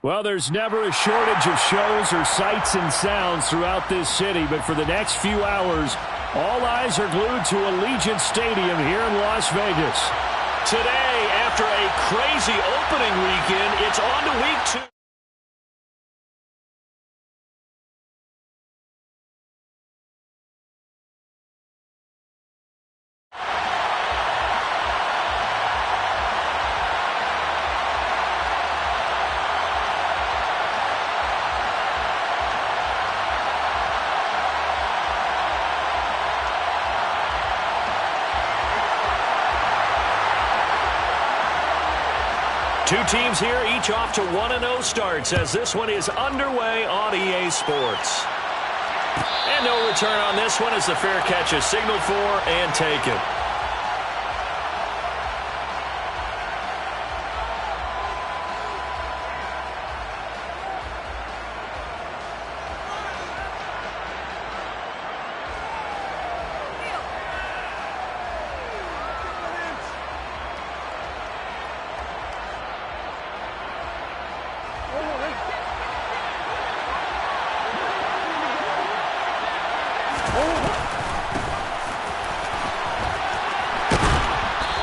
Well, there's never a shortage of shows or sights and sounds throughout this city, but for the next few hours, all eyes are glued to Allegiant Stadium here in Las Vegas. Today, after a crazy opening weekend, it's on to week 2. Two teams here, each off to 1-0 starts as this one is underway on EA Sports. And no return on this one as the fair catch is signaled for and taken.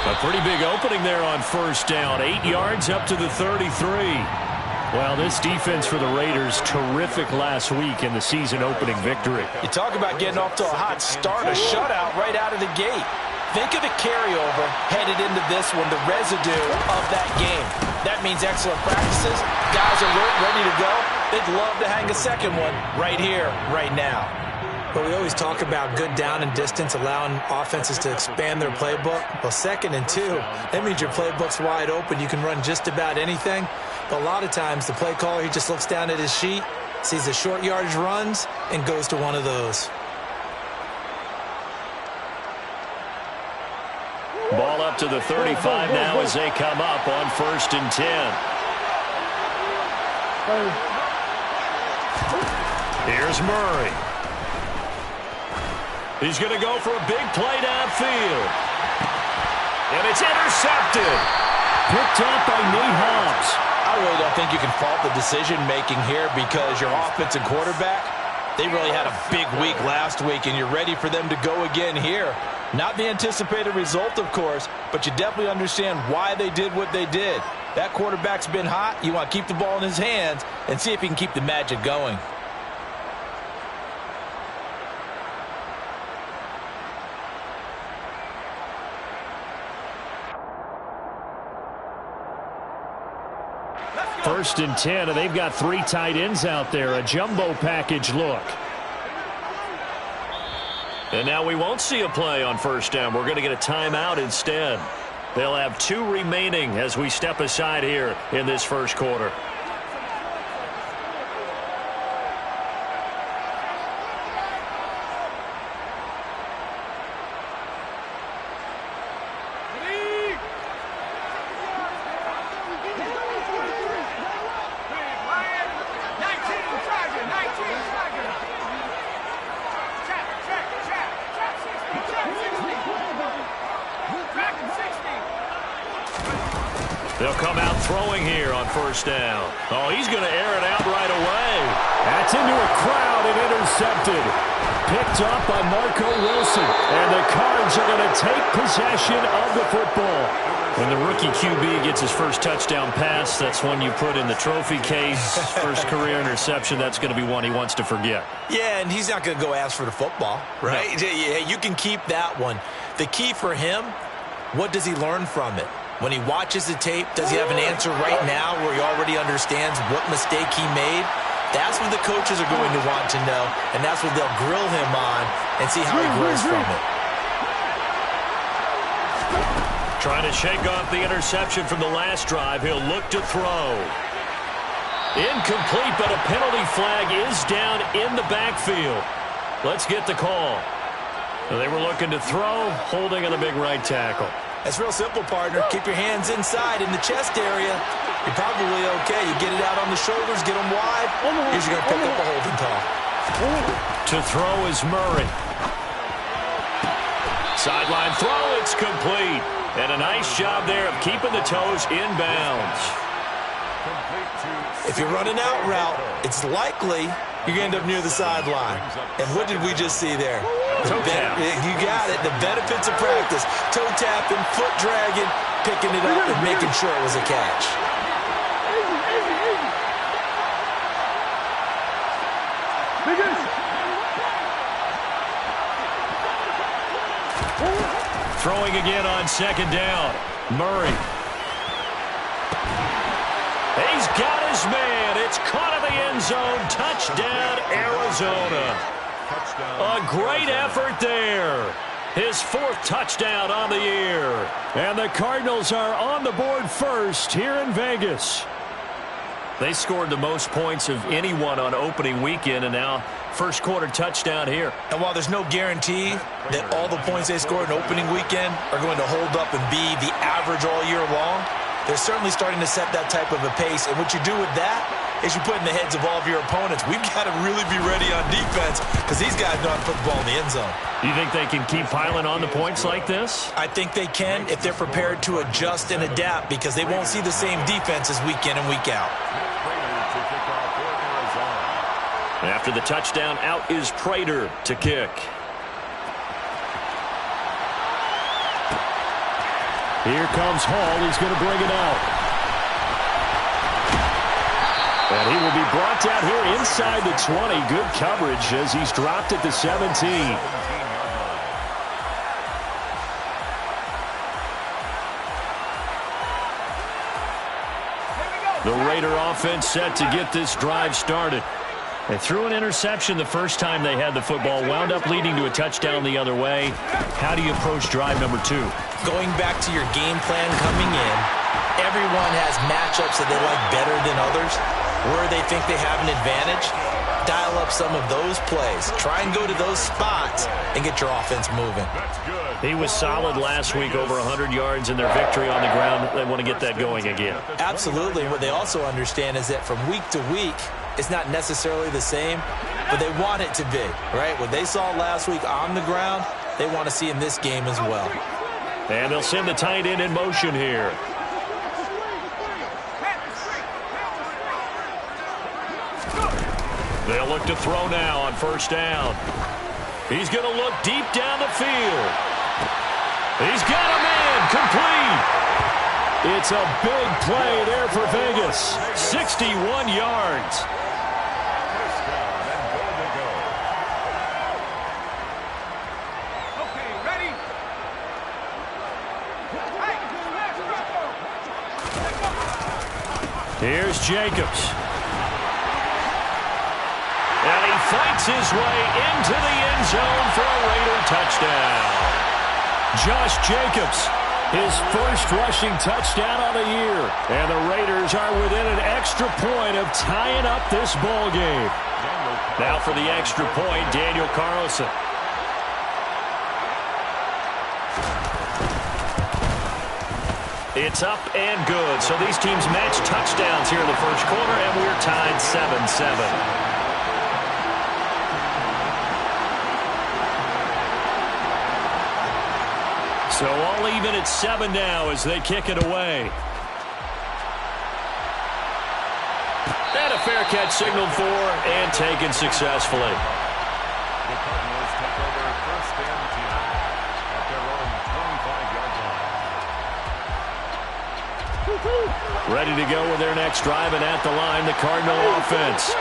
A pretty big opening there on first down. 8 yards up to the 33. Well, this defense for the Raiders, terrific last week in the season-opening victory. You talk about getting off to a hot start, a shutout right out of the gate. Think of the carryover headed into this one, the residue of that game. That means excellent practices, guys alert, ready to go. They'd love to hang a second one right here, right now. But we always talk about good down and distance, allowing offenses to expand their playbook. Well, 2nd and 2, that means your playbook's wide open. You can run just about anything. But a lot of times, the play caller, he just looks down at his sheet, sees the short yardage runs, and goes to one of those. Ball up to the 35 now as they come up on 1st and 10. Here's Murray. He's going to go for a big play downfield. And it's intercepted. Picked up by Nate Hobbs. I really don't think you can fault the decision-making here because your offensive quarterback, they really had a big week last week, and you're ready for them to go again here. Not the anticipated result, of course, but you definitely understand why they did what they did. That quarterback's been hot. You want to keep the ball in his hands and see if he can keep the magic going. First and 10, and they've got 3 tight ends out there. A jumbo package look. And now we won't see a play on first down. We're going to get a timeout instead. They'll have 2 remaining as we step aside here in this first quarter. They'll come out throwing here on first down. Oh, he's going to air it out right away. That's into a crowd and intercepted. Picked up by Marco Wilson. And the Cards are going to take possession of the football. When the rookie QB gets his first touchdown pass, that's one you put in the trophy case. First career interception, that's going to be one he wants to forget. Yeah, and he's not going to go ask for the football, right? No. Yeah, you can keep that one. The key for him, what does he learn from it? When he watches the tape, does he have an answer right now where he already understands what mistake he made? That's what the coaches are going to want to know, and that's what they'll grill him on and see how he grows from it. Trying to shake off the interception from the last drive. He'll look to throw. Incomplete, but a penalty flag is down in the backfield. Let's get the call. They were looking to throw, holding on a big right tackle. That's real simple, partner. Keep your hands inside in the chest area. You're probably okay. You get it out on the shoulders, get them wide. Here's you're going to pick up a holding call. To throw is Murray. Sideline throw, it's complete. And a nice job there of keeping the toes in bounds. Complete to If you're running out route, it's likely you're going to end up near the sideline. And what did we just see there? Toe tap. You got it. The benefits of practice. Toe tapping, foot dragging, picking it up, and making sure it was a catch. Throwing again on second down. Murray. He's got his man. It's caught in the end zone. Touchdown, Arizona. A great effort there. His 4th touchdown on the year. And the Cardinals are on the board first here in Vegas. They scored the most points of anyone on opening weekend, and now first quarter touchdown here. And while there's no guarantee that all the points they scored in opening weekend are going to hold up and be the average all year long, they're certainly starting to set that type of a pace. And what you do with that is you put in the heads of all of your opponents, we've got to really be ready on defense because these guys know how to put the ball in the end zone. You think they can keep piling on the points like this? I think they can if they're prepared to adjust and adapt because they won't see the same defenses week in and week out. After the touchdown, out is Prater to kick. Here comes Hall. He's going to bring it out. And he will be brought down here inside the 20. Good coverage as he's dropped at the 17. The Raider offense set to get this drive started. They threw an interception the first time they had the football, wound up leading to a touchdown the other way. How do you approach drive number 2? Going back to your game plan coming in, everyone has matchups that they like better than others. Where they think they have an advantage, dial up some of those plays. Try and go to those spots and get your offense moving. He was solid last week, over 100 yards in their victory on the ground. They want to get that going again. Absolutely. What they also understand is that from week to week, it's not necessarily the same, but they want it to be, right? What they saw last week on the ground, they want to see in this game as well. And they'll send the tight end in motion here. They'll look to throw now on first down. He's going to look deep down the field. He's got a man complete. It's a big play there for Vegas. 61 yards. Here's Jacobs. And he fights his way into the end zone for a Raider touchdown. Josh Jacobs, his first rushing touchdown on the year. And the Raiders are within an extra point of tying up this ball game. Now for the extra point, Daniel Carlson. It's up and good. So these teams match touchdowns here in the first quarter, and we're tied 7-7. So all even at 7 now as they kick it away. And a fair catch signaled for and taken successfully. The Cardinals take over first and 10 at their own 25-yard line. Ready to go with their next drive, and at the line, the Cardinal offense.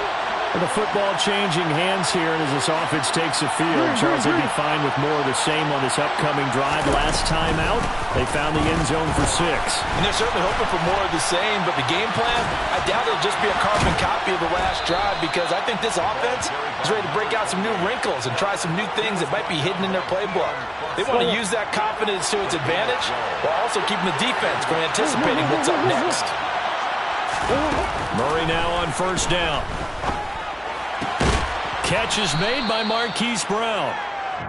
And the football changing hands here, and as this offense takes the field, Charles, they'd be fine with more of the same on this upcoming drive. Last time out, they found the end zone for 6. And they're certainly hoping for more of the same, but the game plan, I doubt it'll just be a carbon copy of the last drive because I think this offense is ready to break out some new wrinkles and try some new things that might be hidden in their playbook. They want to use that confidence to its advantage while also keeping the defense from anticipating what's up next. Murray now on first down. Catch is made by Marquise Brown.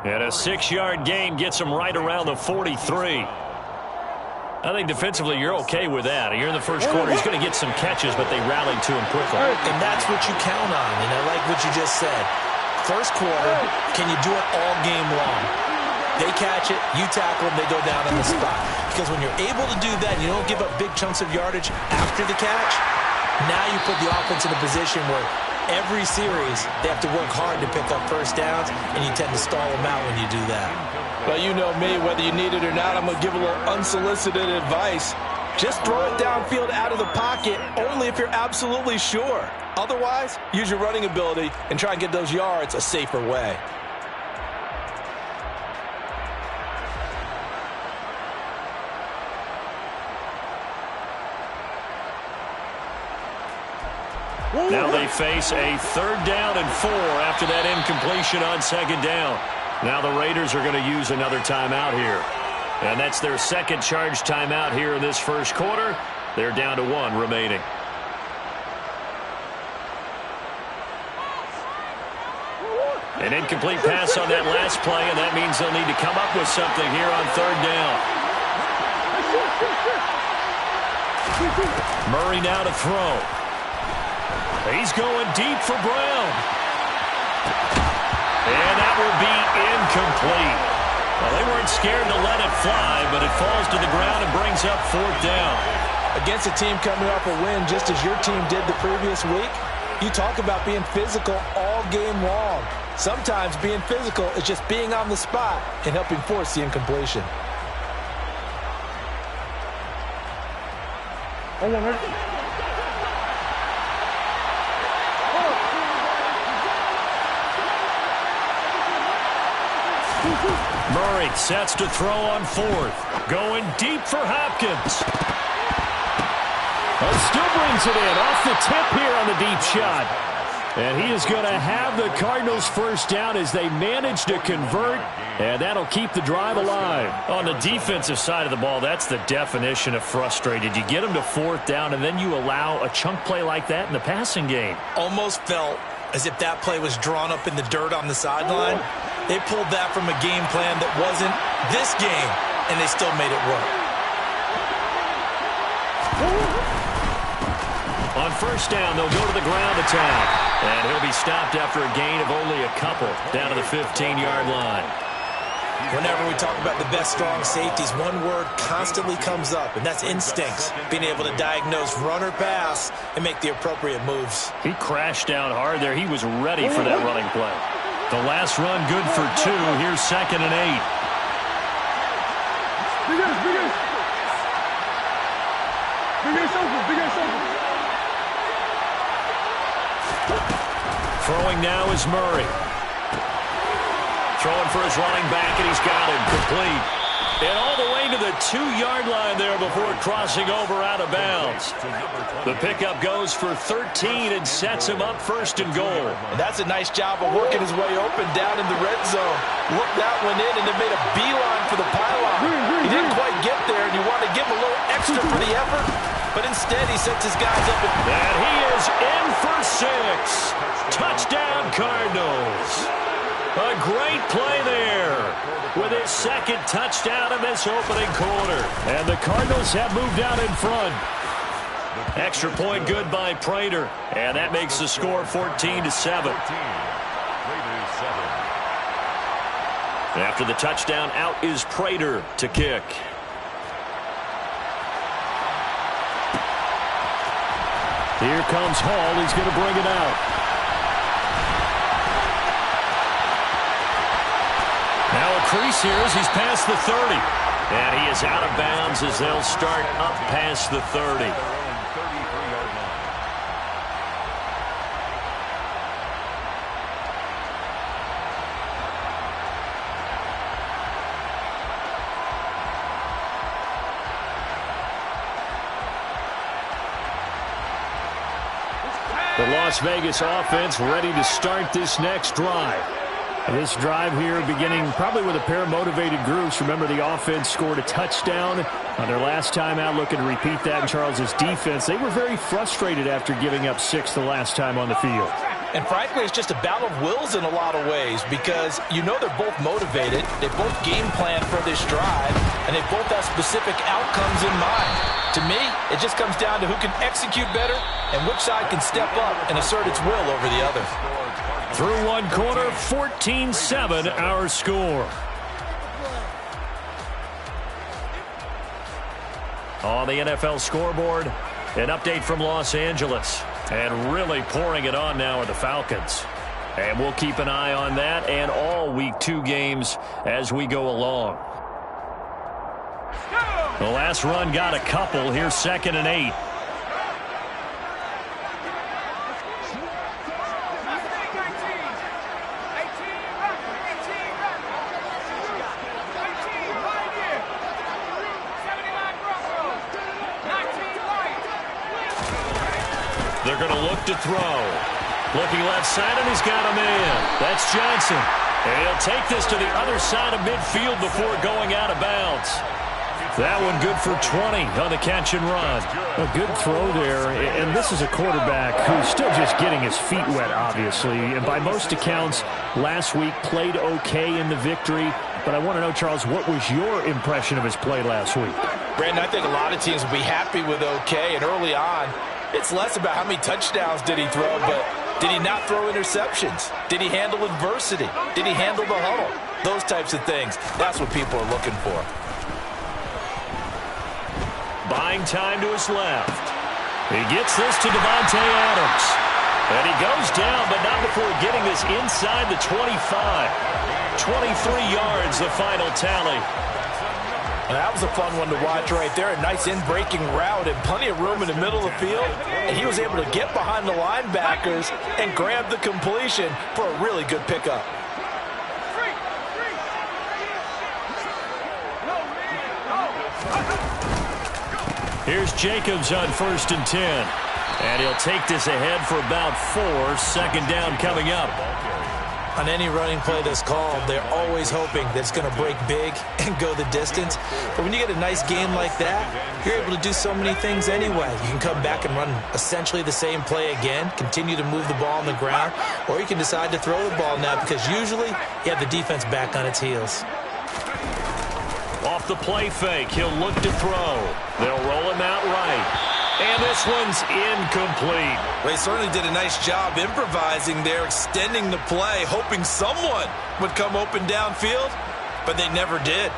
And a 6-yard gain gets him right around the 43. I think defensively you're okay with that. You're in the first quarter. He's going to get some catches, but they rallied to him quickly. And that's what you count on, and I like what you just said. First quarter, can you do it all game long? They catch it, you tackle them, they go down on the spot. Because when you're able to do that and you don't give up big chunks of yardage after the catch, Now you put the offense in a position where every series they have to work hard to pick up first downs, and you tend to stall them out when you do that. Well, you know me, whether you need it or not, I'm going to give a little unsolicited advice. Just throw it downfield out of the pocket, only if you're absolutely sure. Otherwise, use your running ability and try and get those yards a safer way. Now they face a 3rd down and 4 after that incompletion on 2nd down. Now the Raiders are going to use another timeout here. And that's their 2nd charge timeout here in this 1st quarter. They're down to 1 remaining. An incomplete pass on that last play, and that means they'll need to come up with something here on 3rd down. Murray now to throw. He's going deep for Brown. And that will be incomplete. Well, they weren't scared to let it fly, but it falls to the ground and brings up 4th down. Against a team coming off a win just as your team did the previous week, you talk about being physical all game long. Sometimes being physical is just being on the spot and helping force the incompletion. Murray sets to throw on 4th. Going deep for Hopkins. Oh, still brings it in. Off the tip here on the deep shot. And he is going to have the Cardinals' 1st down as they manage to convert. And that'll keep the drive alive. On the defensive side of the ball, that's the definition of frustrated. You get them to 4th down, and then you allow a chunk play like that in the passing game. Almost felt as if that play was drawn up in the dirt on the sideline. They pulled that from a game plan that wasn't this game, and they still made it work. On 1st down, they'll go to the ground attack. And he'll be stopped after a gain of only a couple down to the 15-yard line. Whenever we talk about the best strong safeties, one word constantly comes up, and that's instincts. Being able to diagnose run or pass and make the appropriate moves. He crashed down hard there. He was ready for that running play. The last run good for 2. Here's 2nd and 8. Throwing now is Murray. Throwing for his running back, and he's got him complete. And all the way to the 2-yard line there before crossing over out of bounds. The pickup goes for 13 and sets him up 1st and goal. And that's a nice job of working his way open down in the red zone. Looked that one in and then made a beeline for the pylon. He didn't quite get there, and you want to give him a little extra for the effort. But instead, he sets his guys up. And he is in for 6. Touchdown, Cardinals. A great play there with his 2nd touchdown in this opening quarter. And the Cardinals have moved out in front. Extra point good by Prater. And that makes the score 14-7. After the touchdown, out is Prater to kick. Here comes Hall. He's going to bring it out. Now a crease here as he's past the 30. And he is out of bounds as they'll start up past the 30. The Las Vegas offense ready to start this next drive. This drive here beginning probably with a pair of motivated groups. Remember, the offense scored a touchdown on their last time out, looking to repeat that in Charles's defense. They were very frustrated after giving up 6 the last time on the field. And frankly, it's just a battle of wills in a lot of ways because you know they're both motivated. They both game plan for this drive, and they both have specific outcomes in mind. To me, it just comes down to who can execute better and which side can step up and assert its will over the other. Through one quarter, 14-7 our score. On the NFL scoreboard, An update from Los Angeles. And really pouring it on now are the Falcons. And we'll keep an eye on that and all Week 2 games as we go along. The last run got a couple. Here's 2nd and 8. They're going to look to throw. Looking left side, and he's got a man. That's Johnson. And he'll take this to the other side of midfield before going out of bounds. That one good for 20 on the catch and run. A good throw there, and this is a quarterback who's still just getting his feet wet, obviously. And by most accounts, last week played okay in the victory. But I want to know, Charles, what was your impression of his play last week? Brandon, I think a lot of teams will be happy with okay, and early on, it's less about how many touchdowns did he throw, but did he not throw interceptions? Did he handle adversity? Did he handle the huddle? Those types of things. That's what people are looking for. Buying time to his left. He gets this to Devontae Adams. And he goes down, but not before getting this inside the 25. 23 yards, the final tally. And that was a fun one to watch right there. A nice in-breaking route and plenty of room in the middle of the field. And he was able to get behind the linebackers and grab the completion for a really good pickup. Here's Jacobs on 1st and 10. And he'll take this ahead for about 4. 2nd down coming up. On any running play that's called, they're always hoping that it's going to break big and go the distance. But when you get a nice game like that, you're able to do so many things anyway. You can come back and run essentially the same play again, continue to move the ball on the ground, or you can decide to throw the ball now because usually you have the defense back on its heels. Off the play fake, he'll look to throw. They'll roll him out right. And this one's incomplete. Well, he certainly did a nice job improvising there, extending the play, hoping someone would come open downfield, but they never did.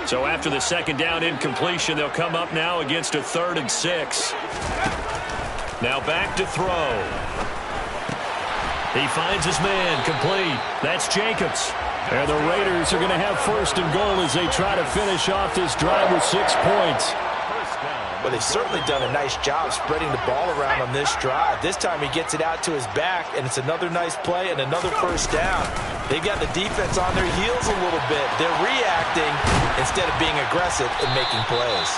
So after the 2nd down incompletion, they'll come up now against a 3rd and 6. Now back to throw. He finds his man, complete. That's Jacobs. And the Raiders are going to have 1st and goal as they try to finish off this drive with 6 points. But they've certainly done a nice job spreading the ball around on this drive. This time he gets it out to his back, and it's another nice play and another 1st down. They've got the defense on their heels a little bit. They're reacting instead of being aggressive and making plays.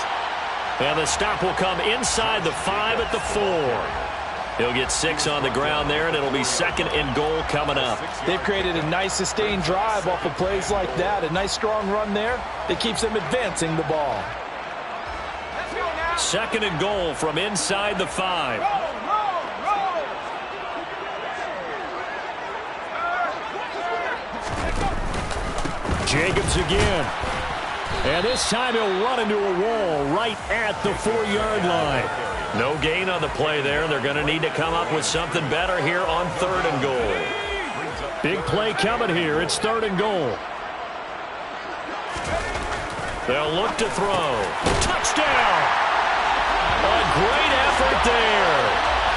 And the stop will come inside the 5 at the 4. He'll get 6 on the ground there, and it'll be 2nd and goal coming up. They've created a nice sustained drive off of plays like that. A nice strong run there that keeps them advancing the ball. 2nd and goal from inside the 5. Jacobs again. And this time he'll run into a wall right at the 4-yard line. No gain on the play there. They're going to need to come up with something better here on 3rd and goal. Big play coming here. It's 3rd and goal. They'll look to throw. Touchdown! A great effort there.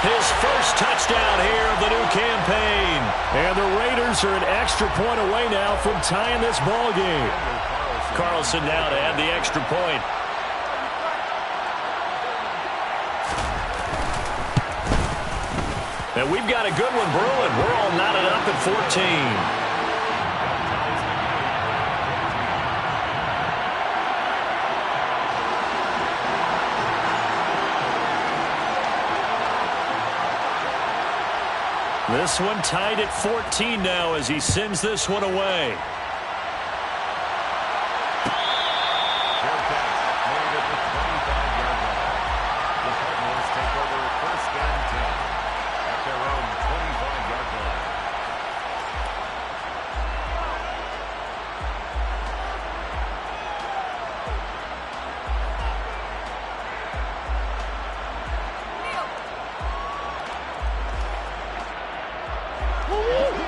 His first touchdown here of the new campaign. And the Raiders are an extra point away now from tying this ball game. Carlson now to add the extra point. And we've got a good one brewing. We're all knotted up at 14. This one tied at 14 now as he sends this one away.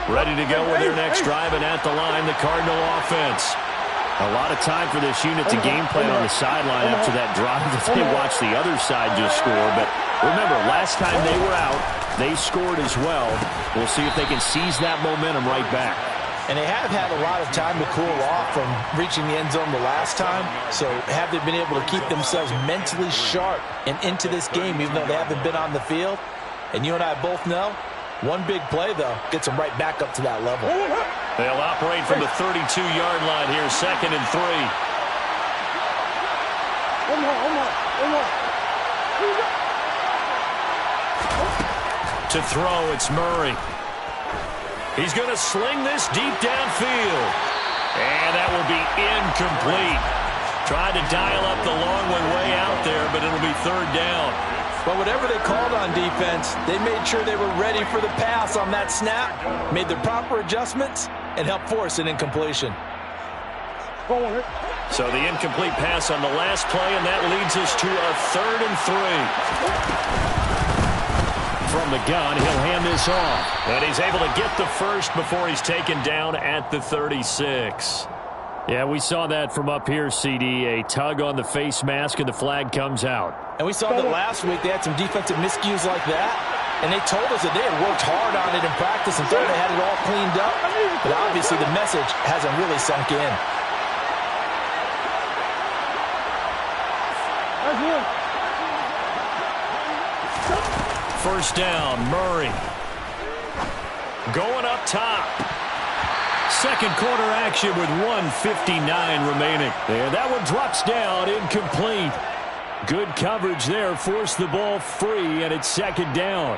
Ready to go with their next drive, and at the line, the Cardinal offense. A lot of time for this unit to game plan on the sideline after that drive that they watched the other side just score. But remember, last time they were out, they scored as well. We'll see if they can seize that momentum right back. And they have had a lot of time to cool off from reaching the end zone the last time. So have they been able to keep themselves mentally sharp and into this game, even though they haven't been on the field? And you and I both know, one big play, though, gets them right back up to that level. They'll operate from the 32-yard line here, 2nd and 3. To throw, it's Murray. He's going to sling this deep downfield. And that will be incomplete. Tried to dial up the long one way out there, but it'll be 3rd down. But whatever they called on defense, they made sure they were ready for the pass on that snap, made the proper adjustments, and helped force an incompletion. So the incomplete pass on the last play, and that leads us to a 3rd and 3. From the gun, he'll hand this off. And he's able to get the first before he's taken down at the 36. Yeah, we saw that from up here, CD. A tug on the face mask, and the flag comes out. And we saw that last week they had some defensive miscues like that. And they told us that they had worked hard on it in practice and thought they had it all cleaned up. But obviously the message hasn't really sunk in. First down, Murray. Going up top. Second quarter action with 1:59 remaining. And that one drops down, incomplete. Good coverage there, forced the ball free, and it's 2nd down.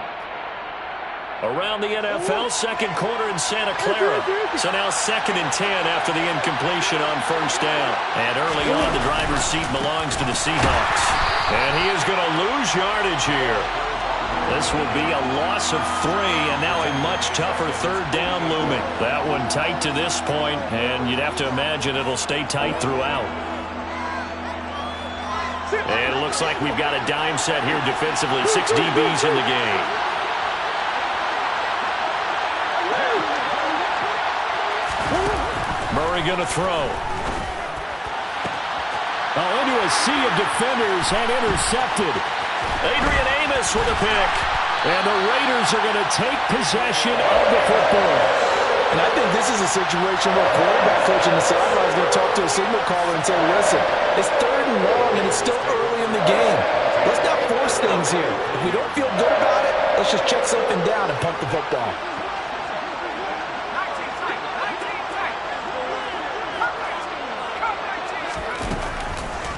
Around the NFL, second quarter in Santa Clara. So now 2nd and 10 after the incompletion on first down. And early on, the driver's seat belongs to the Seahawks. And he is going to lose yardage here. This will be a loss of 3, and now a much tougher 3rd down looming. That one tight to this point, and you'd have to imagine it'll stay tight throughout. And it looks like we've got a dime set here defensively. 6 DBs in the game. Murray going to throw. Into a sea of defenders and intercepted. Adrian Amos with a pick. And the Raiders are going to take possession of the football. And I think this is a situation where quarterback coach in the sideline is going to talk to a signal caller and say, listen, it's 3rd and long and it's still early in the game. Let's not force things here. If we don't feel good about it, let's just check something down and punt the football.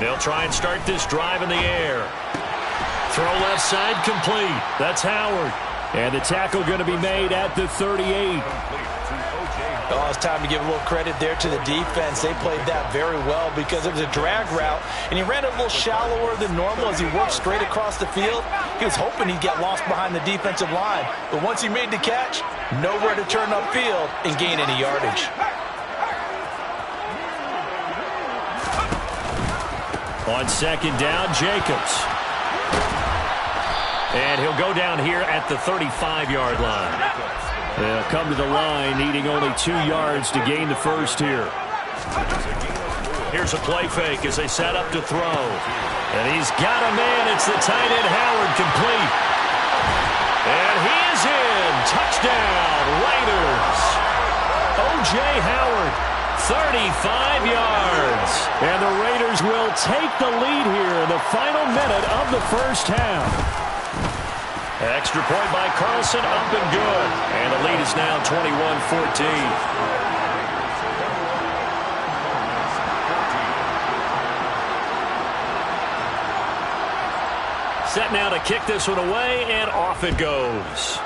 They'll try and start this drive in the air. Throw left side complete. That's Howard. And the tackle going to be made at the 38. Oh, it's time to give a little credit there to the defense. They played that very well because it was a drag route, and he ran it a little shallower than normal as he worked straight across the field. He was hoping he'd get lost behind the defensive line, but once he made the catch, nowhere to turn upfield and gain any yardage. On 2nd down, Jacobs. And he'll go down here at the 35-yard line. They'll come to the line, needing only 2 yards to gain the first here. Here's a play fake as they set up to throw. And he's got a man. It's the tight end, Howard, complete. And he is in. Touchdown, Raiders. O.J. Howard, 35 yards. And the Raiders will take the lead here in the final minute of the first half. Extra point by Carlson, up and good. And the lead is now 21-14. Set now to kick this one away, and off it goes.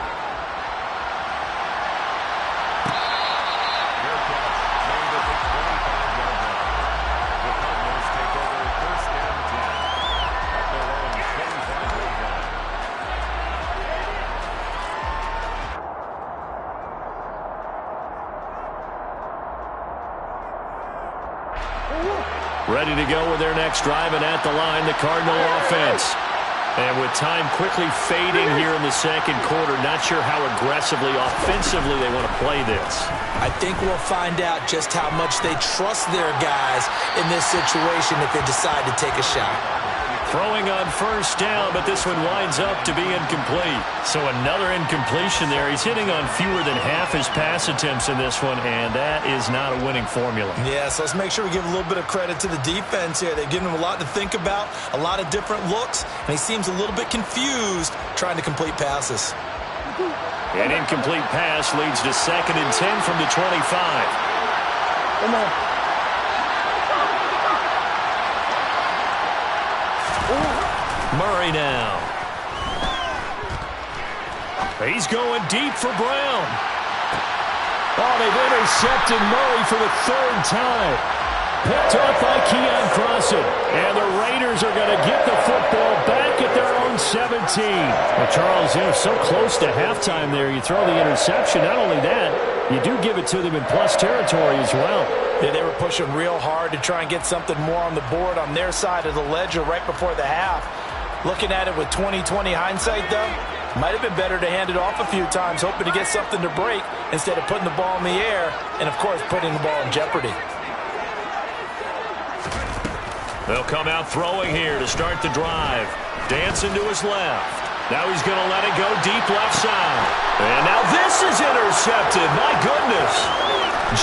Ready to go with their next drive, and at the line, the Cardinal offense. And with time quickly fading here in the second quarter, not sure how aggressively, offensively they want to play this. I think we'll find out just how much they trust their guys in this situation if they decide to take a shot. Throwing on first down, but this one winds up to be incomplete. So another incompletion there. He's hitting on fewer than half his pass attempts in this one, and that is not a winning formula. Yeah, so let's make sure we give a little bit of credit to the defense here. They've given him a lot to think about, a lot of different looks, and he seems a little bit confused trying to complete passes. An incomplete pass leads to 2nd and 10 from the 25. Come on. Murray now. He's going deep for Brown. Oh, they've intercepted Murray for the 3rd time. Picked off by Keon Crossen. And the Raiders are going to get the football back at their own 17. Well, Charles, so close to halftime there. You throw the interception. Not only that, you do give it to them in plus territory as well. Yeah, they were pushing real hard to try and get something more on the board on their side of the ledger right before the half. Looking at it with 20/20 hindsight, though, might have been better to hand it off a few times, hoping to get something to break instead of putting the ball in the air and, of course, putting the ball in jeopardy. They'll come out throwing here to start the drive. Dancing to his left. Now he's going to let it go deep left side. And now this is intercepted. My goodness.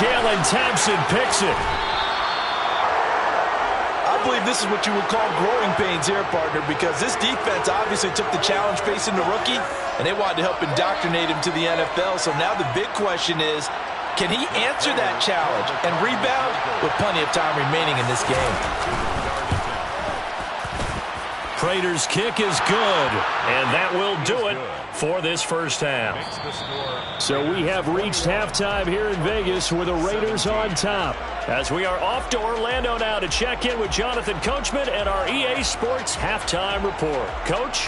Jalen Thompson picks it. I believe this is what you would call growing pains here, partner, because this defense obviously took the challenge facing the rookie, and they wanted to help indoctrinate him to the NFL. So now the big question is, can he answer that challenge and rebound with plenty of time remaining in this game? Prater's kick is good, and that will do it for this first half. So we have reached halftime here in Vegas with the Raiders on top. As we are off to Orlando now to check in with Jonathan Coachman and our EA Sports Halftime Report. Coach?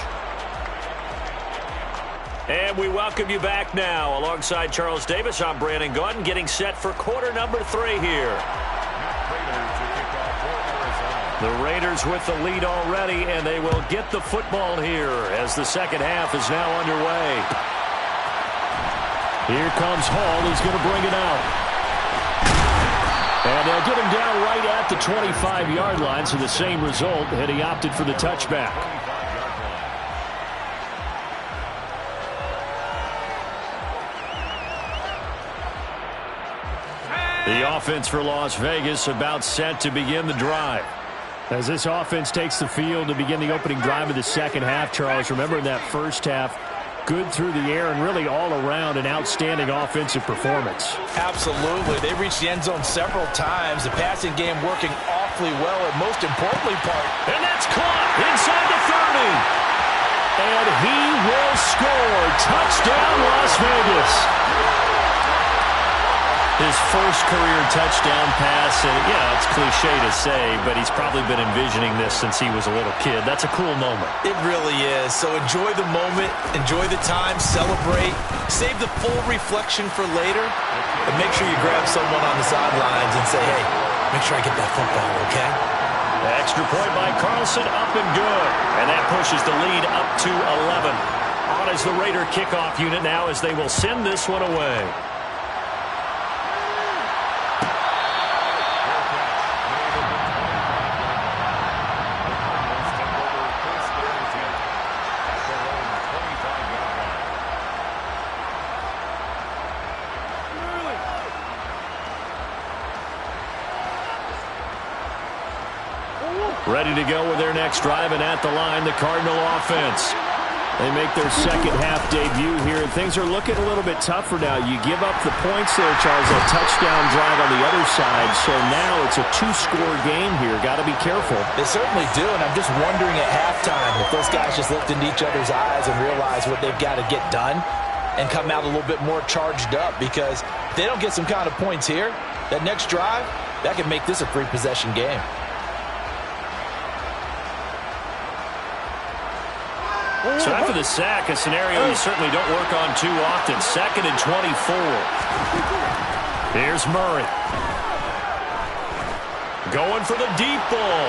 And we welcome you back now. Alongside Charles Davis, I'm Brandon Gaudin, getting set for quarter number 3 here. The Raiders with the lead already, and they will get the football here as the second half is now underway. Here comes Hall. He's going to bring it out. And they'll get him down right at the 25-yard line, so the same result, and he opted for the touchback. The offense for Las Vegas about set to begin the drive. As this offense takes the field to begin the opening drive of the second half, Charles, remember in that first half, good through the air and really all around an outstanding offensive performance. Absolutely. They reached the end zone several times. The passing game working awfully well, and most importantly, and that's caught inside the 30. And he will score. Touchdown, Las Vegas. His first career touchdown pass, and yeah, it's cliche to say, but he's probably been envisioning this since he was a little kid. That's a cool moment. It really is. So enjoy the moment, enjoy the time, celebrate, save the full reflection for later, and make sure you grab someone on the sidelines and say, hey, make sure I get that football, okay? Extra point by Carlson, up and good. And that pushes the lead up to 11. On is the Raider kickoff unit now as they will send this one away. Ready to go with their next drive, and at the line, the Cardinal offense. They make their second half debut here, and things are looking a little bit tougher now. You give up the points there, Charles, a touchdown drive on the other side, so now it's a 2-score game here. Got to be careful. They certainly do, and I'm just wondering at halftime if those guys just looked into each other's eyes and realized what they've got to get done and come out a little bit more charged up, because if they don't get some kind of points here, that next drive, that could make this a 3-possession game. So after the sack, a scenario you certainly don't work on too often. 2nd and 24. Here's Murray. Going for the deep ball.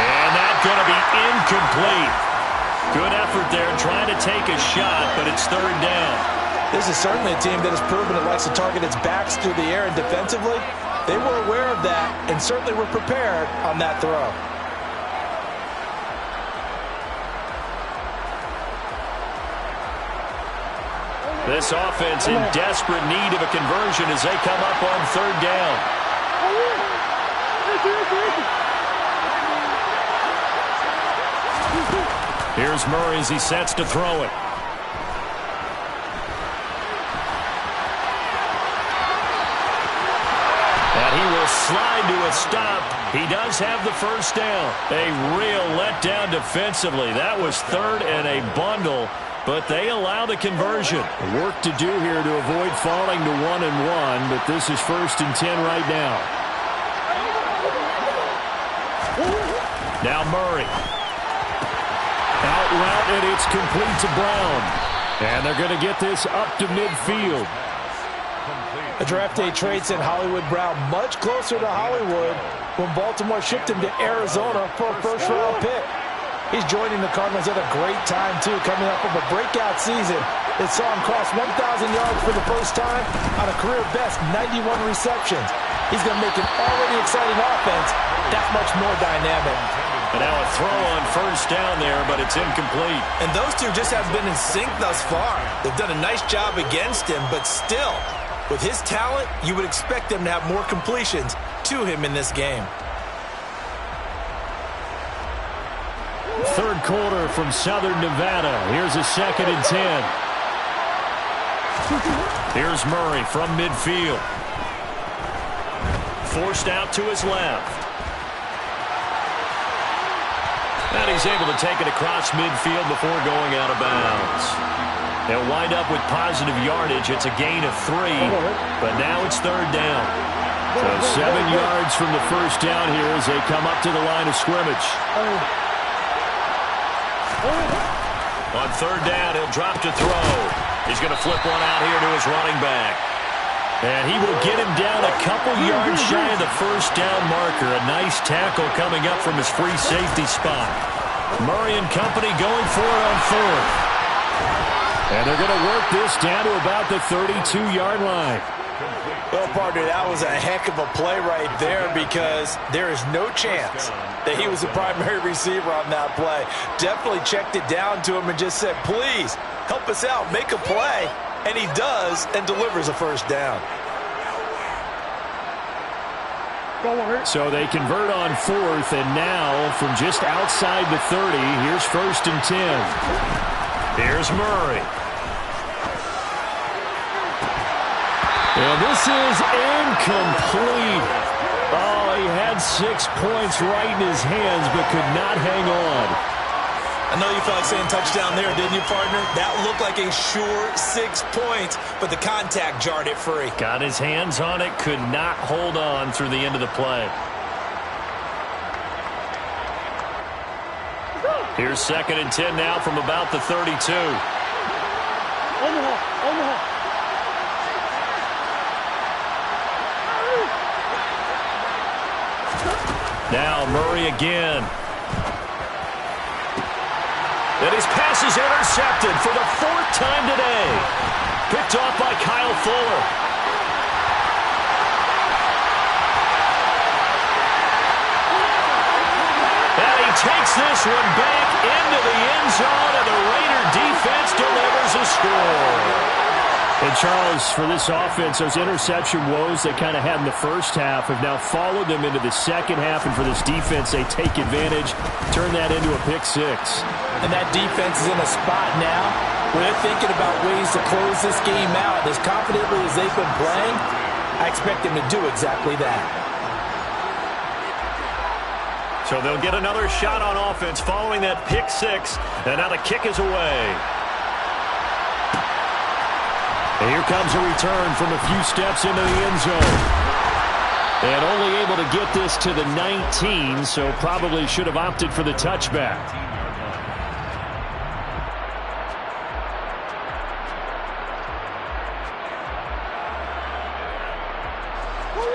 And that going to be incomplete. Good effort there trying to take a shot, but it's third down. This is certainly a team that has proven it likes to target its backs through the air, and defensively, they were aware of that and certainly were prepared on that throw. This offense in desperate need of a conversion as they come up on third down. Here's Murray as he sets to throw it. And he will slide to a stop. He does have the first down. A real letdown defensively. That was third and a bundle, but they allow the conversion. Work to do here to avoid falling to 1-1, but this is 1st and 10 right now. Now Murray. Out route, and it's complete to Brown. And they're going to get this up to midfield. A draft day trade sent Hollywood Brown much closer to Hollywood when Baltimore shipped him to Arizona for a first-round pick. He's joining the Cardinals at a great time, too, coming up from a breakout season that saw him cross 1,000 yards for the first time on a career-best 91 receptions. He's going to make an already exciting offense that much more dynamic. And now a throw on first down there, but it's incomplete. And those two just have been in sync thus far. They've done a nice job against him, but still, with his talent, you would expect them to have more completions to him in this game. Third quarter from Southern Nevada. Here's a 2nd and 10. Here's Murray from midfield. Forced out to his left. And he's able to take it across midfield before going out of bounds. They'll wind up with positive yardage. It's a gain of 3, but now it's third down. So 7 yards from the first down here as they come up to the line of scrimmage. On third down, he'll drop to throw. He's going to flip one out here to his running back. And he will get him down a couple yards shy of the first down marker. A nice tackle coming up from his free safety spot. Murray and company going for it on fourth. And they're going to work this down to about the 32-yard line. Well, partner, that was a heck of a play right there because there is no chance that he was the primary receiver on that play. Definitely checked it down to him and just said, please, help us out, make a play. And he does and delivers a first down. So they convert on fourth, and now from just outside the 30, here's 1st and 10. Here's Murray. And this is incomplete. Oh, he had 6 points right in his hands, but could not hang on. I know you felt like saying touchdown there, didn't you, partner? That looked like a sure 6 points, but the contact jarred it free. Got his hands on it, could not hold on through the end of the play. Here's 2nd and 10 now from about the 32. Now Murray again. And his pass is intercepted for the 4th time today. Picked off by Kyle Fuller. And he takes this one back into the end zone, and the Raider defense delivers a score. And Charles, for this offense, those interception woes they kind of had in the first half have now followed them into the second half, and for this defense, they take advantage, turn that into a pick 6. And that defense is in a spot now where they're thinking about ways to close this game out. As confidently as they've been playing, I expect them to do exactly that. So they'll get another shot on offense following that pick 6, and now the kick is away. And here comes a return from a few steps into the end zone. And only able to get this to the 19, so probably should have opted for the touchback.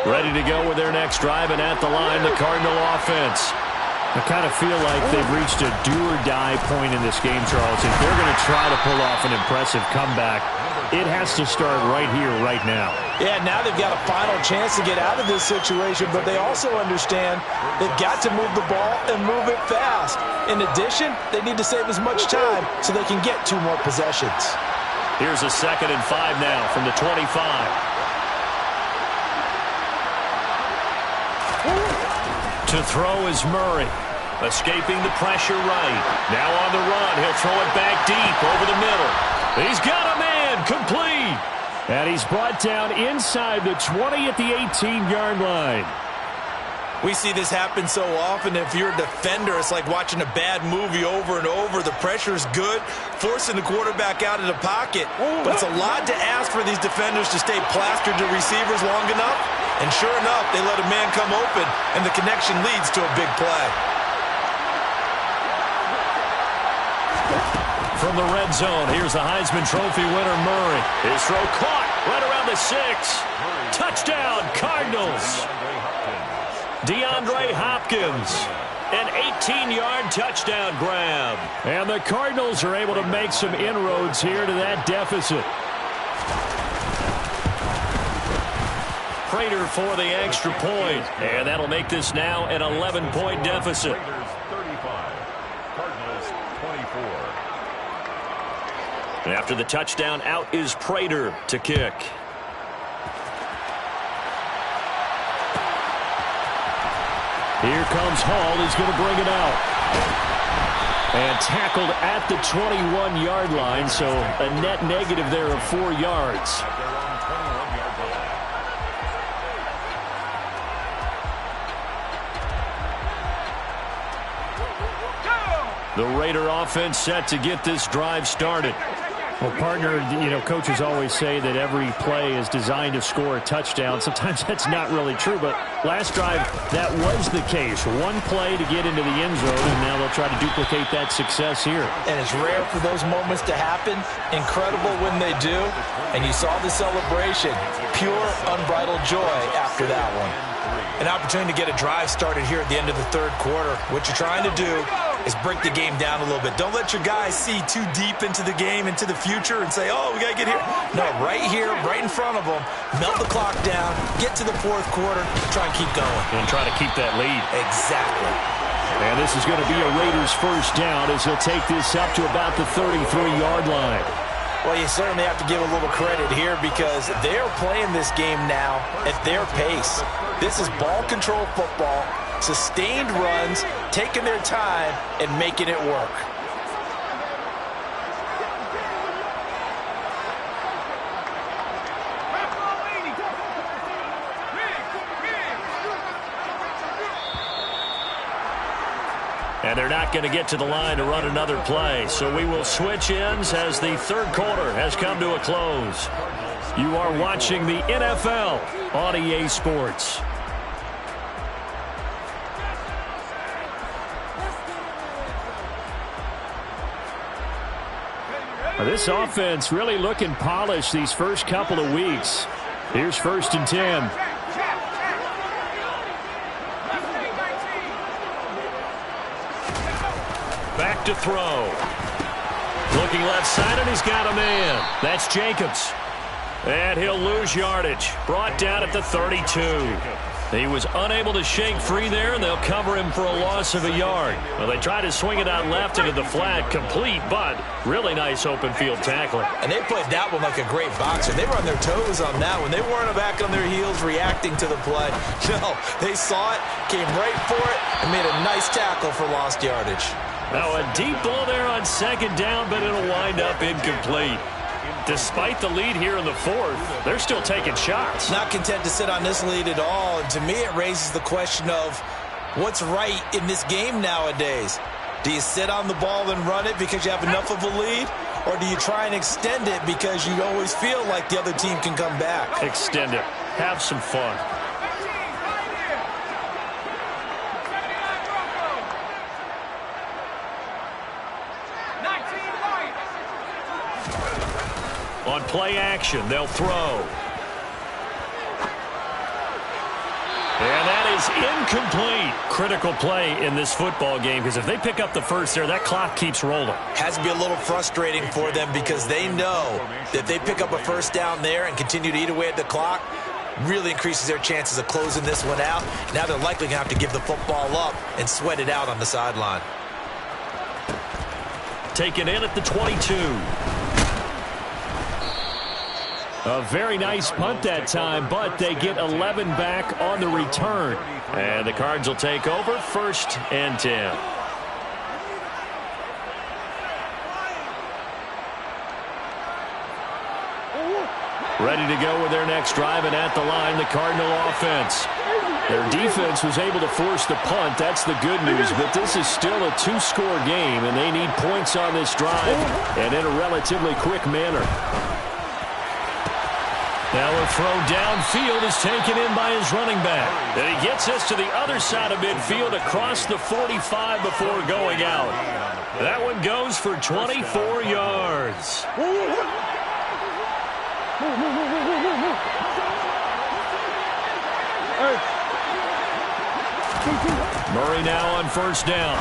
Ready to go with their next drive, and at the line, the Cardinal offense. I kind of feel like they've reached a do-or-die point in this game, Charles. If they're going to try to pull off an impressive comeback, it has to start right here, right now. Yeah, now they've got a final chance to get out of this situation, but they also understand they've got to move the ball and move it fast. In addition, they need to save as much time so they can get 2 more possessions. Here's a 2nd and 5 now from the 25. To throw is Murray. Escaping the pressure right. Now on the run. He'll throw it back deep over the middle. He's got a man. Complete. And he's brought down inside the 20 at the 18-yard line. We see this happen so often. If you're a defender, it's like watching a bad movie over and over. The pressure's good, forcing the quarterback out of the pocket. But it's a lot to ask for these defenders to stay plastered to receivers long enough. And sure enough, they let a man come open, and the connection leads to a big play. From the red zone, here's the Heisman Trophy winner, Murray. His throw caught right around the 6. Touchdown, Cardinals. DeAndre Hopkins, an 18-yard touchdown grab. And the Cardinals are able to make some inroads here to that deficit. Prater for the extra point. And that'll make this now an 11-point deficit. Raiders 35, Cardinals 24. And after the touchdown, out is Prater to kick. Here comes Hall. He's going to bring it out. And tackled at the 21-yard line, so a net negative there of 4 yards. The Raider offense set to get this drive started. Well, partner, coaches always say that every play is designed to score a touchdown. Sometimes that's not really true, but last drive, that was the case. One play to get into the end zone, and now they'll try to duplicate that success here. And it's rare for those moments to happen. Incredible when they do. And you saw the celebration. Pure, unbridled joy after that one. An opportunity to get a drive started here at the end of the 3rd quarter. What you're trying to do is break the game down a little bit. Don't let your guys see too deep into the game, into the future, and say, oh, we got to get here. No, right here, right in front of them, melt the clock down, get to the 4th quarter, try and keep going. And try to keep that lead. Exactly. And this is going to be a Raiders first down as he'll take this up to about the 33-yard line. Well, you certainly have to give a little credit here because they're playing this game now at their pace. This is ball control football, sustained runs, taking their time, and making it work. And they're not going to get to the line to run another play. So we will switch ends as the 3rd quarter has come to a close. You are watching the NFL on EA Sports. This offense really looking polished these first couple of weeks. Here's 1st and 10. Back to throw. Looking left side, and he's got a man. That's Jacobs. And he'll lose yardage. Brought down at the 32. He was unable to shake free there, and they'll cover him for a loss of a yard. Well, they tried to swing it out left into the flat, complete, but really nice open field tackling. And they played that one like a great boxer. They were on their toes on that one. They weren't back on their heels reacting to the play. No, they saw it, came right for it, and made a nice tackle for lost yardage. Now a deep ball there on 2nd down, but it'll wind up incomplete. Despite the lead here in the 4th, they're still taking shots. Not content to sit on this lead at all. And to me, it raises the question of what's right in this game nowadays. Do you sit on the ball and run it because you have enough of a lead? Or do you try and extend it because you always feel like the other team can come back? Extend it. Have some fun. On play action, they'll throw. And that is incomplete. Critical play in this football game, because if they pick up the first there, that clock keeps rolling. Has to be a little frustrating for them because they know that if they pick up a first down there and continue to eat away at the clock, really increases their chances of closing this one out. Now they're likely going to have to give the football up and sweat it out on the sideline. Taken in at the 22. A very nice punt that time, but they get 11 back on the return. And the Cards will take over, 1st and 10. Ready to go with their next drive, and at the line, the Cardinal offense. Their defense was able to force the punt. That's the good news, but this is still a 2-score game, and they need points on this drive and in a relatively quick manner. Now a throw downfield is taken in by his running back. And he gets this to the other side of midfield across the 45 before going out. That one goes for 24 yards. Murray now on 1st down.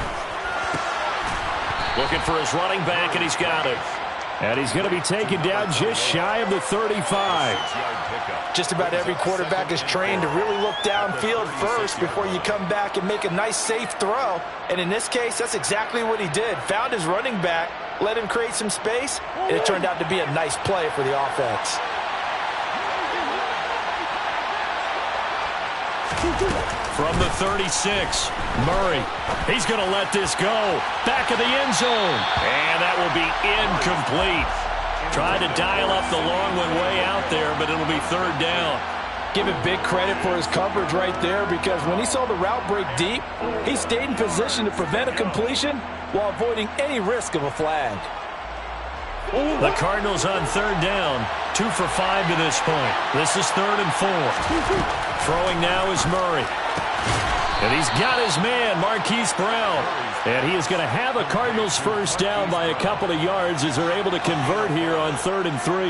Looking for his running back, and he's got it. And he's going to be taken down just shy of the 35. Just about every quarterback is trained to really look downfield first before you come back and make a nice, safe throw. And in this case, that's exactly what he did. Found his running back, let him create some space, and it turned out to be a nice play for the offense. From the 36, Murray. He's going to let this go. Back of the end zone. And that will be incomplete. Tried to dial up the long one way out there, but it'll be 3rd down. Give him big credit for his coverage right there, because when he saw the route break deep, he stayed in position to prevent a completion while avoiding any risk of a flag. The Cardinals on 3rd down. 2 for 5 to this point. This is 3rd and 4. Throwing now is Murray. And he's got his man, Marquise Brown. And he is going to have a Cardinals first down by a couple of yards as they're able to convert here on 3rd and 3.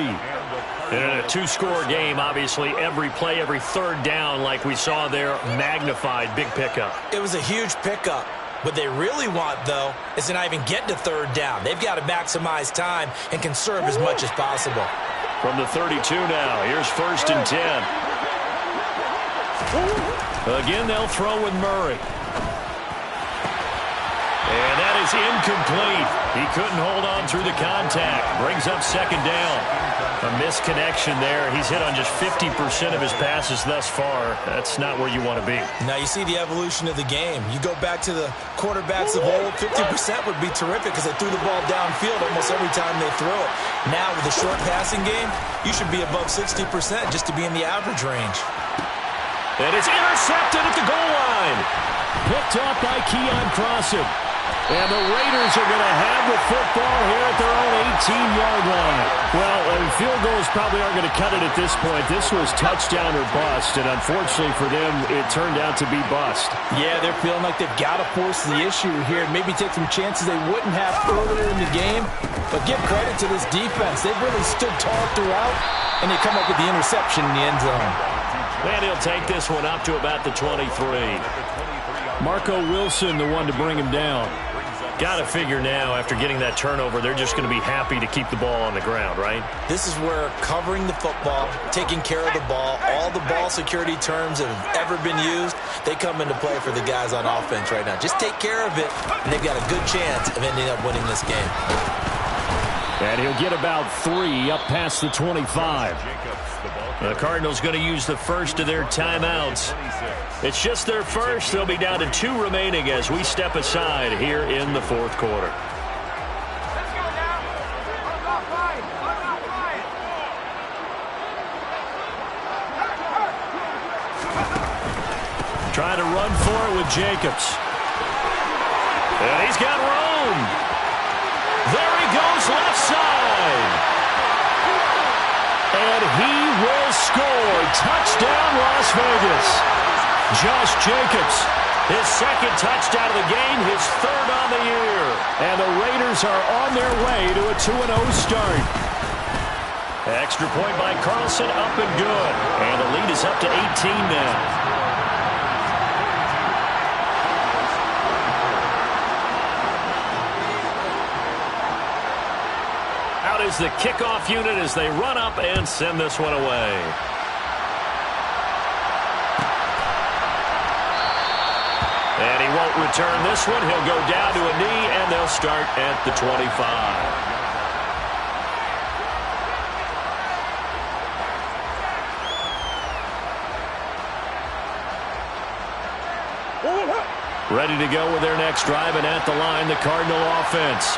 And in a 2-score game, obviously, every play, every 3rd down, like we saw there, magnified. Big pickup. It was a huge pickup. What they really want, though, is to not even get to 3rd down. They've got to maximize time and conserve as much as possible. From the 32 now, here's 1st and 10. Again, they'll throw with Murray. And that is incomplete. He couldn't hold on through the contact. Brings up 2nd down. A misconnection there. He's hit on just 50% of his passes thus far. That's not where you want to be. Now you see the evolution of the game. You go back to the quarterbacks of old, 50% would be terrific because they threw the ball downfield almost every time they threw it. Now with the short passing game, you should be above 60% just to be in the average range. And it's intercepted at the goal line. Picked off by Keon Crossan. And the Raiders are going to have the football here at their own 18-yard line. Well, field goals probably aren't going to cut it at this point. This was touchdown or bust, and unfortunately for them, it turned out to be bust. Yeah, they're feeling like they've got to force the issue here and maybe take some chances they wouldn't have earlier in the game. But give credit to this defense. They've really stood tall throughout, and they come up with the interception in the end zone. And he'll take this one up to about the 23. Marco Wilson, the one to bring him down. Got to figure now, after getting that turnover, they're just going to be happy to keep the ball on the ground, right? This is where covering the football, taking care of the ball, all the ball security terms that have ever been used, they come into play for the guys on offense right now. Just take care of it, and they've got a good chance of ending up winning this game. And he'll get about 3 up past the 25. The Cardinals going to use the first of their timeouts. It's just their first. They'll be down to 2 remaining as we step aside here in the 4th quarter. Trying to run for it with Jacobs. And he's got room. There he goes, left side. And he will score. Touchdown, Las Vegas. Josh Jacobs, his 2nd touchdown of the game, his 3rd on the year. And the Raiders are on their way to a 2-0 start. Extra point by Carlson, up and good. And the lead is up to 18 now. Out is the kickoff unit as they run up and send this one away. And he won't return this one. He'll go down to a knee, and they'll start at the 25. Ready to go with their next drive, and at the line, the Cardinal offense.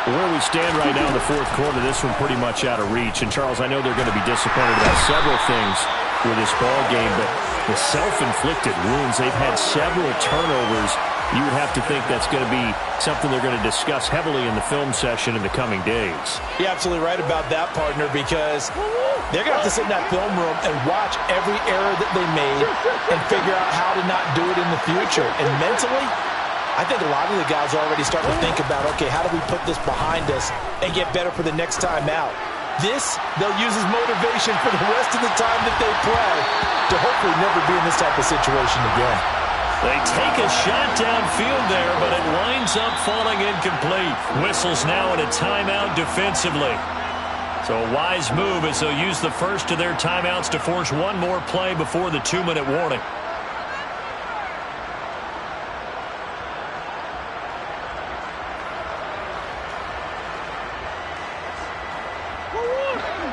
Where we stand right now in the fourth quarter, this one pretty much out of reach. And, Charles, I know they're going to be disappointed about several things with this ball game, but the self-inflicted wounds, they've had several turnovers. You would have to think that's going to be something they're going to discuss heavily in the film session in the coming days. You're absolutely right about that, partner, because they're going to have to sit in that film room and watch every error that they made and figure out how to not do it in the future. And mentally, I think a lot of the guys are already starting to think about, okay, how do we put this behind us and get better for the next time out? This, they'll use as motivation for the rest of the time that they play to hopefully never be in this type of situation again. They take a shot downfield there, but it winds up falling incomplete. Whistles now in a timeout defensively. So a wise move as they'll use the first of their timeouts to force one more play before the 2-minute warning.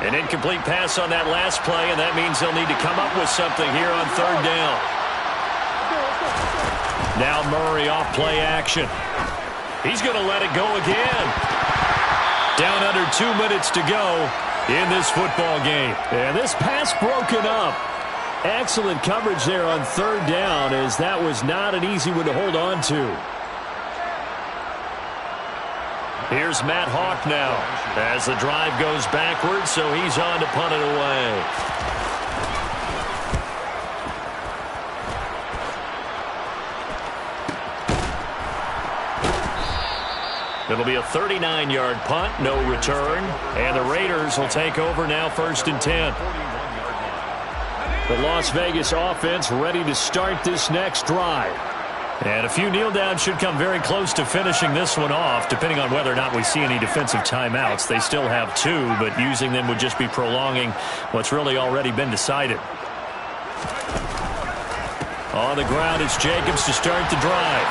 An incomplete pass on that last play, and that means they'll need to come up with something here on third down. Now Murray off play action. He's going to let it go again. Down under 2 minutes to go in this football game. And this pass broken up. Excellent coverage there on third down, as that was not an easy one to hold on to. Here's Matt Hawk now as the drive goes backwards, so he's on to punt it away. It'll be a 39-yard punt, no return, and the Raiders will take over now, 1st and 10. The Las Vegas offense ready to start this next drive. And a few kneel downs should come very close to finishing this one off, depending on whether or not we see any defensive timeouts. They still have 2, but using them would just be prolonging what's really already been decided. On the ground, it's Jacobs to start the drive.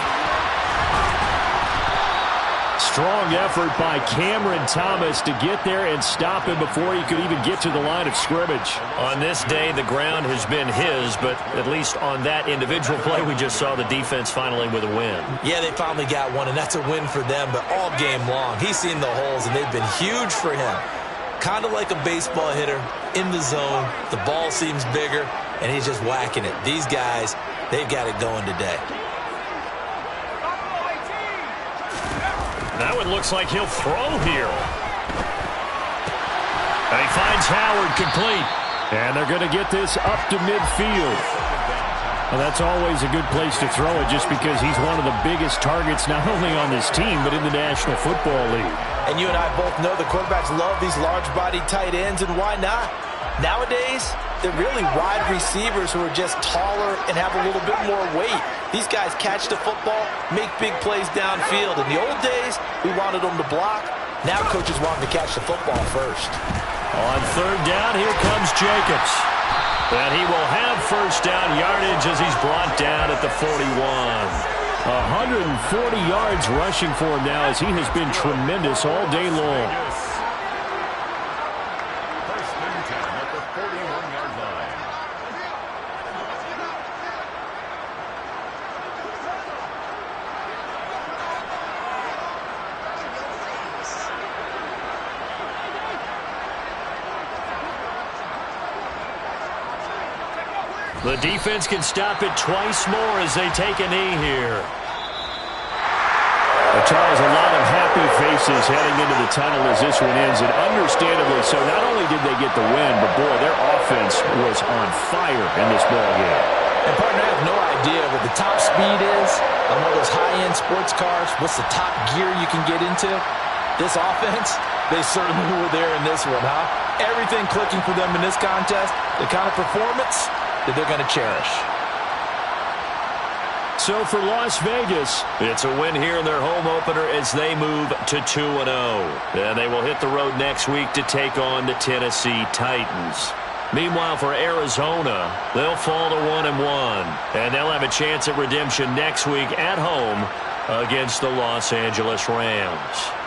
Strong effort by Cameron Thomas to get there and stop him before he could even get to the line of scrimmage. On this day, the ground has been his, but at least on that individual play, we just saw the defense finally with a win. Yeah, they finally got one, and that's a win for them, but all game long, he's seen the holes, and they've been huge for him. Kind of like a baseball hitter in the zone. The ball seems bigger, and he's just whacking it. These guys, they've got it going today. That one looks like he'll throw here. And he finds Howard complete. And they're going to get this up to midfield. And that's always a good place to throw it, just because he's one of the biggest targets not only on this team but in the National Football League. And you and I both know the quarterbacks love these large-bodied tight ends, and why not? Nowadays, they're really wide receivers who are just taller and have a little bit more weight. These guys catch the football, make big plays downfield. In the old days, we wanted them to block. Now coaches want them to catch the football first. On third down, here comes Jacobs. And he will have first down yardage as he's brought down at the 41. 140 yards rushing for him now, as he has been tremendous all day long. The defense can stop it twice more as they take a knee here. Charles, a lot of happy faces heading into the tunnel as this one ends, and understandably so. Not only did they get the win, but boy, their offense was on fire in this ball game. And partner, I have no idea what the top speed is on one of those high-end sports cars. What's the top gear you can get into? This offense, they certainly were there in this one, huh? Everything clicking for them in this contest, the kind of performance that they're going to cherish. So for Las Vegas, it's a win here in their home opener as they move to 2-0. And they will hit the road next week to take on the Tennessee Titans. Meanwhile, for Arizona, they'll fall to 1-1. And they'll have a chance at redemption next week at home against the Los Angeles Rams.